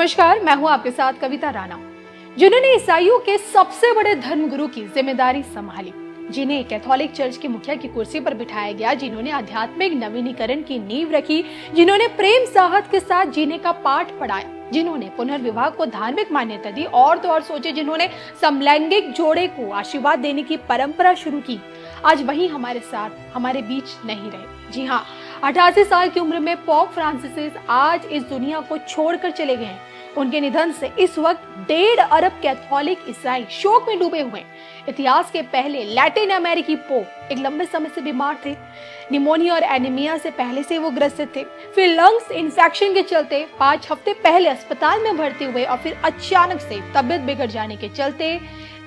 नमस्कार, मैं हूं आपके साथ कविता राणा, जिन्होंने ईसाइयों के सबसे बड़े धर्मगुरु की जिम्मेदारी संभाली, जिन्हें कैथोलिक चर्च के मुखिया की कुर्सी पर बिठाया गया, जिन्होंने आध्यात्मिक नवीनीकरण की नींव रखी, जिन्होंने प्रेम साहस के साथ जीने का पाठ पढ़ाया, जिन्होंने पुनर्विवाह को धार्मिक मान्यता दी और तो और सोचे, जिन्होंने समलैंगिक जोड़े को आशीर्वाद देने की परंपरा शुरू की, आज वही हमारे साथ हमारे बीच नहीं रहे। जी हाँ, 88 साल की उम्र में पोप फ्रांसिस आज इस दुनिया को छोड़कर चले गए हैं। उनके निधन से इस वक्त 1.5 अरब कैथोलिक ईसाई शोक में डूबे हुए हैं। इतिहास के पहले लैटिन अमेरिकी पोप एक लंबे समय से बीमार थे। निमोनिया और एनीमिया से पहले से वो ग्रसित थे। फिर लंग्स इन्फेक्शन के चलते 5 हफ्ते पहले अस्पताल में भर्ती हुए और फिर अचानक से तबीयत बिगड़ जाने के चलते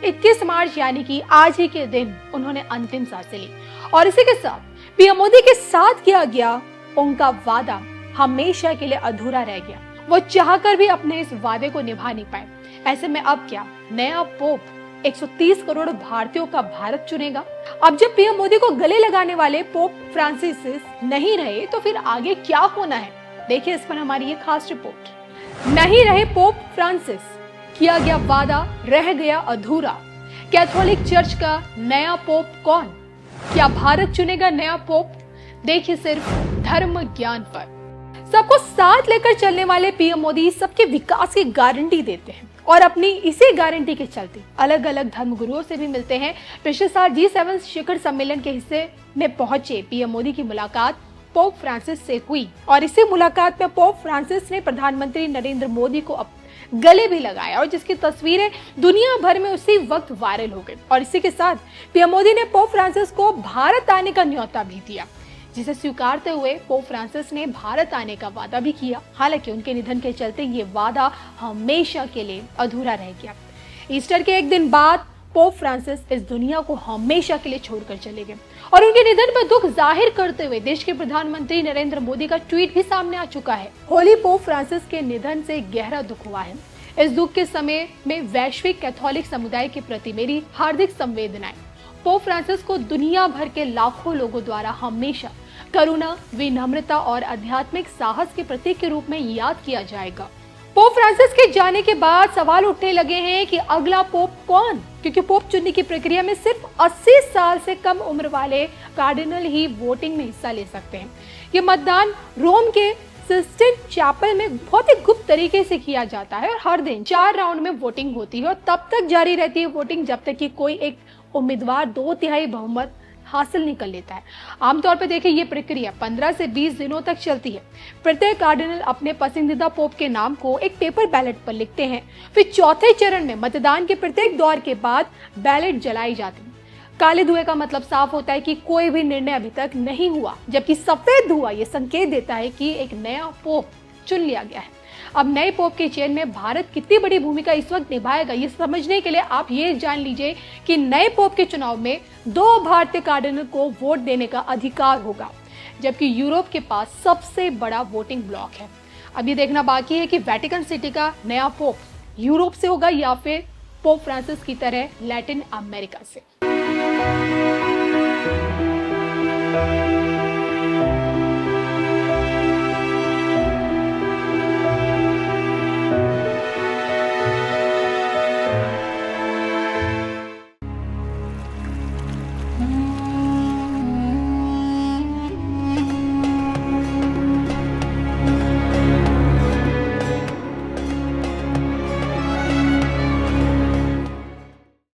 21 मार्च यानी कि आज ही के दिन उन्होंने अंतिम सांसें ली। और इसी के साथ पीएम मोदी के साथ किया गया उनका वादा हमेशा के लिए अधूरा रह गया। वो चाहकर भी अपने इस वादे को निभा नहीं पाए। ऐसे में अब क्या नया पोप 130 करोड़ भारतीयों का भारत चुनेगा? अब जब पीएम मोदी को गले लगाने वाले पोप फ्रांसिस नहीं रहे तो फिर आगे क्या होना है? देखिए इस पर हमारी ये खास रिपोर्ट। नहीं रहे पोप फ्रांसिस, किया गया वादा रह गया अधूरा। कैथोलिक चर्च का नया पोप कौन? क्या भारत चुनेगा नया पोप? देखिए सिर्फ धर्म ज्ञान पर। सबको साथ लेकर चलने वाले पीएम मोदी सबके विकास की गारंटी देते हैं और अपनी इसी गारंटी के चलते अलग अलग धर्मगुरुओं से भी मिलते हैं। पिछले साल G7 शिखर सम्मेलन के हिस्से में पहुंचे पीएम मोदी की मुलाकात पोप फ्रांसिस से हुई और इसी मुलाकात में पोप फ्रांसिस ने प्रधानमंत्री नरेंद्र मोदी को गले भी लगाया और जिसकी तस्वीरें दुनिया भर में उसी वक्त वायरल हो गई। और इसी के साथ पीएम मोदी ने पोप फ्रांसिस को भारत आने का न्योता भी दिया, जिसे स्वीकारते हुए पोप फ्रांसिस ने भारत आने का वादा भी किया। हालांकि उनके निधन के चलते ये वादा हमेशा के लिए अधूरा रह गया। ईस्टर के एक दिन बाद पोप फ्रांसिस इस दुनिया को हमेशा के लिए छोड़कर चले गए और उनके निधन पर दुख जाहिर करते हुए देश के प्रधानमंत्री नरेंद्र मोदी का ट्वीट भी सामने आ चुका है। होली पोप फ्रांसिस के निधन से गहरा दुख हुआ है। इस दुख के समय में वैश्विक कैथोलिक समुदाय के प्रति मेरी हार्दिक संवेदनाएं। पोप फ्रांसिस को दुनिया भर के लाखों लोगों द्वारा हमेशा करुणा, विनम्रता और आध्यात्मिक साहस के प्रतीक के रूप में याद किया जाएगा। पोप फ्रांसिस के जाने के बाद सवाल उठने लगे हैं कि अगला पोप कौन, क्योंकि पोप चुनने की प्रक्रिया में सिर्फ 80 साल से कम उम्र वाले कार्डिनल ही वोटिंग में हिस्सा ले सकते हैं। ये मतदान रोम के सिस्टीन चैपल में बहुत ही गुप्त तरीके से किया जाता है और हर दिन 4 राउंड में वोटिंग होती है और तब तक जारी रहती है वोटिंग जब तक कि कोई एक उम्मीदवार 2/3 बहुमत हासिल नहीं कर लेता है। आमतौर पर देखिए ये प्रक्रिया 15 से 20 दिनों तक चलती है। प्रत्येक कार्डिनल अपने पसंदीदा पोप के नाम को एक पेपर बैलेट पर लिखते हैं। फिर चौथे चरण में मतदान के प्रत्येक दौर के बाद बैलेट जलाई जाती है। काले धुएं का मतलब साफ होता है कि कोई भी निर्णय अभी तक नहीं हुआ, जबकि सफेद धुआं ये संकेत देता है कि एक नया पोप चुन लिया गया है। अब नए पोप के चयन में भारत कितनी बड़ी भूमिका इस वक्त निभाएगा, ये समझने के लिए आप ये जान लीजिए कि नए पोप के चुनाव में 2 भारतीय कार्डिनल को वोट देने का अधिकार होगा, जबकि यूरोप के पास सबसे बड़ा वोटिंग ब्लॉक है। अब ये देखना बाकी है कि वेटिकन सिटी का नया पोप यूरोप से होगा या फिर पोप फ्रांसिस की तरह लैटिन अमेरिका से।